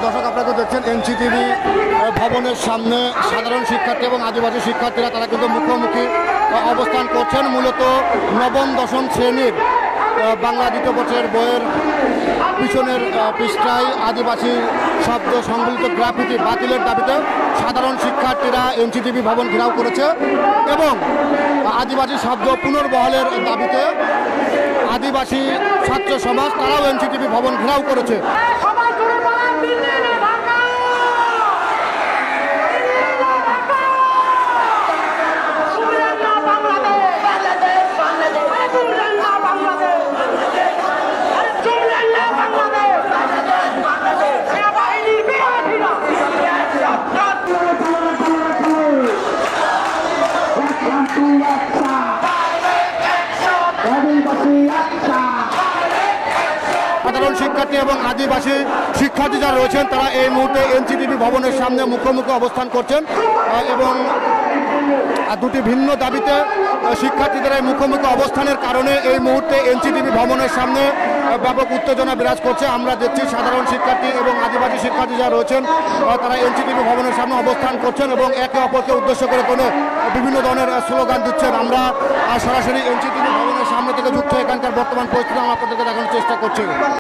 দর্শক আপনারা দেখছেন এনসিটিভি ভবনের সামনে সাধারণ শিক্ষার্থী এবং আদিবাসী শিক্ষার্থীরা তারা কিন্তু মুখোমুখি অবস্থান করছেন। মূলত নবম দশম শ্রেণীর বাংলা দ্বিতীয় বছরের বইয়ের পিছনের পৃষ্ঠায় আদিবাসী শব্দ সংবলিত গ্রাফিতি বাতিলের দাবিতে সাধারণ শিক্ষার্থীরা এনসিটিভি ভবন ঘেরাও করেছে এবং আদিবাসী শব্দ পুনর্বহালের দাবিতে আদিবাসী ছাত্র সমাজ তারাও এনসিটিভি ভবন ঘেরাও করেছে। সাধারণ শিক্ষার্থী এবং আদিবাসী শিক্ষার্থী যারা রয়েছেন তারা এই মুহূর্তে এনসিটিভি ভবনের সামনে মুখোমুখি অবস্থান করছেন এবং দুটি ভিন্ন দাবিতে শিক্ষার্থীদের এই মুখোমুখি অবস্থানের কারণে এই মুহূর্তে এনসিটিভি ভবনের সামনে ব্যাপক উত্তেজনা বিরাজ করছে। আমরা দেখছি সাধারণ শিক্ষার্থী এবং আদিবাসী শিক্ষার্থী যারা রয়েছেন তারা এনসিটিভি ভবনের সামনে অবস্থান করছেন এবং একে অপরকে উদ্দেশ্য করে কোনো বিভিন্ন ধরনের স্লোগান দিচ্ছেন। আমরা সরাসরি এনসিটিভি ভবনের সামনে থেকে যুক্ত এখানকার বর্তমান পরিস্থিতি আমরা আপনাদেরকে দেখানোর চেষ্টা করছি।